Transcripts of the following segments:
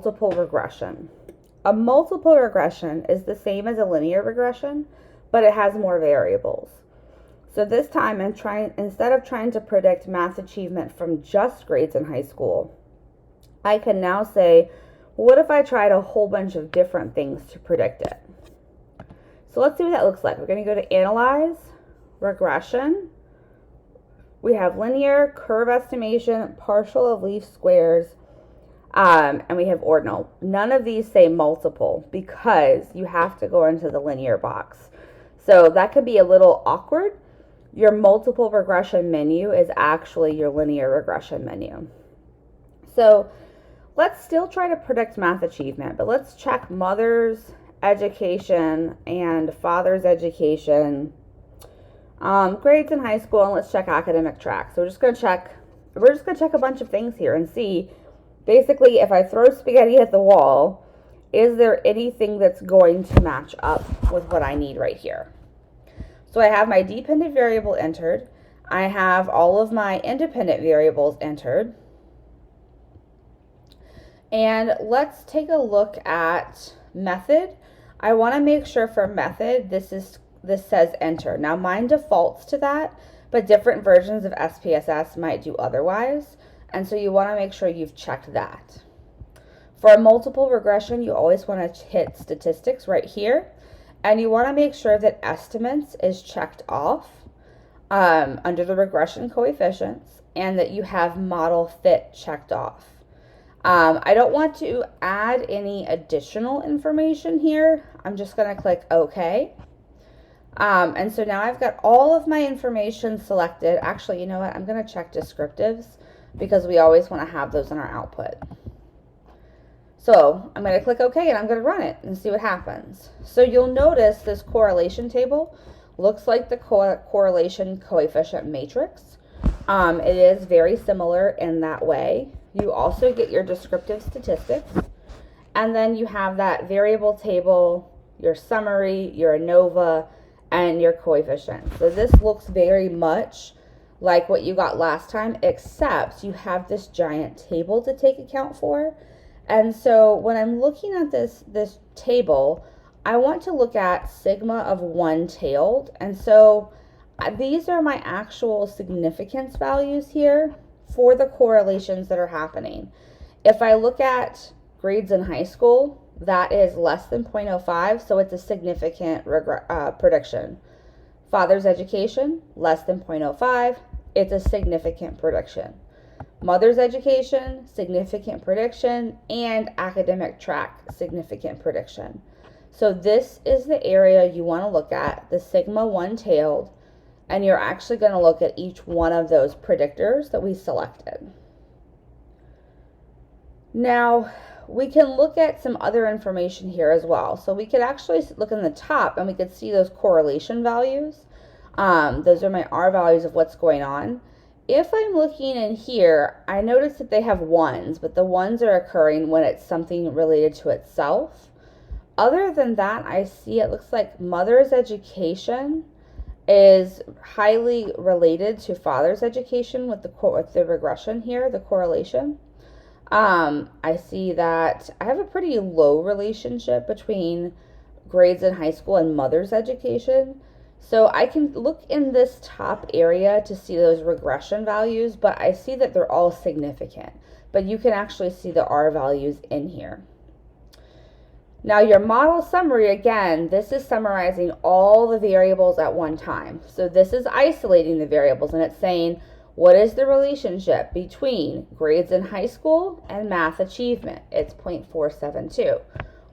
multiple regression. A multiple regression is the same as a linear regression, but it has more variables. So this time instead of trying to predict math achievement from just grades in high school, I can now say, what if I tried a whole bunch of different things to predict it? So let's see what that looks like. We're going to go to Analyze, Regression. We have linear, curve estimation, partial of least squares, and we have ordinal. None of these say multiple because you have to go into the linear box. So that could be a little awkward. Your multiple regression menu is actually your linear regression menu. So let's still try to predict math achievement, but let's check mother's education and father's education, grades in high school, and let's check academic track. So we're just going to check a bunch of things here and see, basically, if I throw spaghetti at the wall, is there anything that's going to match up with what I need right here? So I have my dependent variable entered. I have all of my independent variables entered. And let's take a look at method. I want to make sure for method, this says enter. Now mine defaults to that, but different versions of SPSS might do otherwise. And so you want to make sure you've checked that. For a multiple regression, you always want to hit statistics right here. And you want to make sure that estimates is checked off under the regression coefficients, and that you have model fit checked off. I don't want to add any additional information here. I'm just going to click OK. And so now I've got all of my information selected. Actually, you know what? I'm going to check descriptives because we always want to have those in our output. So I'm going to click OK and I'm going to run it and see what happens. So you'll notice this correlation table looks like the correlation coefficient matrix. It is very similar in that way. You also get your descriptive statistics, and then you have that variable table, your summary, your ANOVA, and your coefficient. So this looks very much like what you got last time, except you have this giant table to take account for. And so when I'm looking at this table, I want to look at sigma of one-tailed. And so these are my actual significance values here for the correlations that are happening. If I look at grades in high school, that is less than 0.05, so it's a significant prediction. Father's education, less than 0.05, it's a significant prediction. Mother's education, significant prediction, and academic track, significant prediction. So this is the area you want to look at, the sigma one-tailed, and you're actually going to look at each one of those predictors that we selected. Now, we can look at some other information here as well. So we could actually look in the top and we could see those correlation values. Those are my R values of what's going on. If I'm looking in here, I notice that they have ones, but the ones are occurring when it's something related to itself. Other than that, I see it looks like mother's education is highly related to father's education with the regression here, the correlation. I see that I have a pretty low relationship between grades in high school and mother's education. So I can look in this top area to see those regression values, but I see that they're all significant. But you can actually see the R values in here. Now your model summary, again, this is summarizing all the variables at one time. So this is isolating the variables, and it's saying, what is the relationship between grades in high school and math achievement? It's 0.472.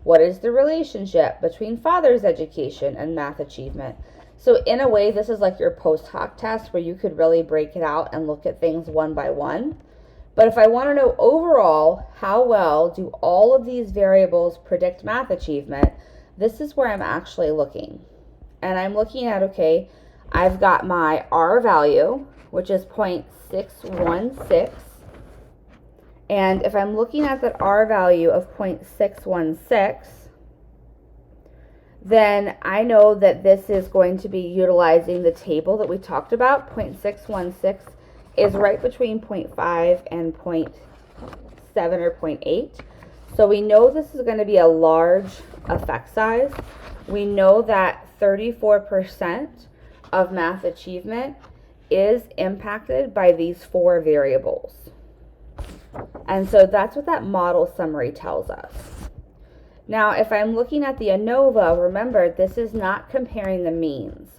What is the relationship between father's education and math achievement? So in a way, this is like your post hoc test where you could really break it out and look at things one by one. But if I want to know overall how well do all of these variables predict math achievement, this is where I'm actually looking. And I'm looking at, okay, I've got my R value, which is 0.616. And if I'm looking at that R value of 0.616, then I know that this is going to be utilizing the table that we talked about. 0.616 is right between 0.5 and 0.7 or 0.8. So we know this is going to be a large effect size. We know that 34% of math achievement is impacted by these 4 variables. And so that's what that model summary tells us. Now, if I'm looking at the ANOVA, remember, this is not comparing the means.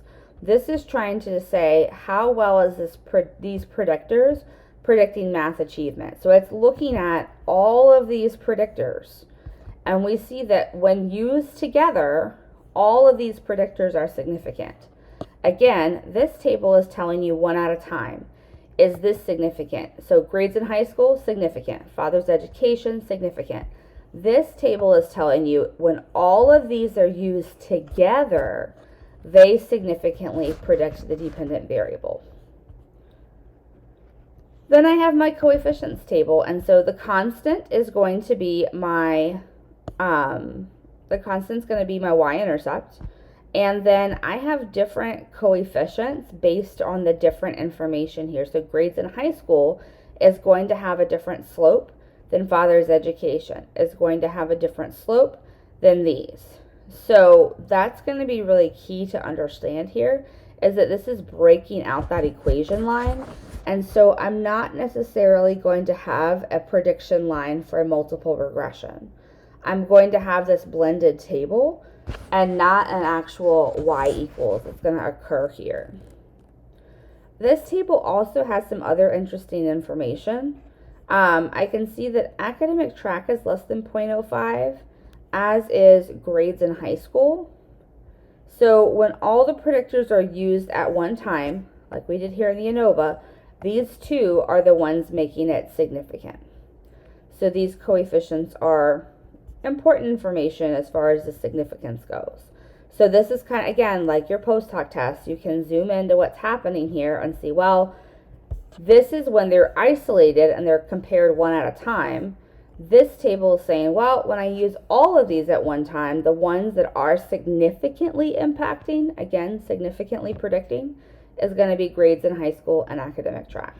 This is trying to say how well is these predictors predicting math achievement. So it's looking at all of these predictors, and we see that when used together, all of these predictors are significant. Again, this table is telling you one at a time. Is this significant? So grades in high school, significant. Father's education, significant. This table is telling you when all of these are used together, they significantly predict the dependent variable. Then I have my coefficients table, and so the constant is going to be my y-intercept, and then I have different coefficients based on the different information here. So grades in high school is going to have a different slope than father's education, is going to have a different slope than these. So that's going to be really key to understand here, is that this is breaking out that equation line. And so I'm not necessarily going to have a prediction line for multiple regression. I'm going to have this blended table and not an actual y equals that's going to occur here. This table also has some other interesting information. I can see that academic track is less than 0.05, as is grades in high school. So when all the predictors are used at one time, like we did here in the ANOVA, these two are the ones making it significant. So these coefficients are important information as far as the significance goes. So this is kind of, again, like your post hoc test. You can zoom into what's happening here and see, well, this is when they're isolated and they're compared one at a time. This table is saying, well, when I use all of these at one time, the ones that are significantly impacting, again, significantly predicting, is going to be grades in high school and academic track.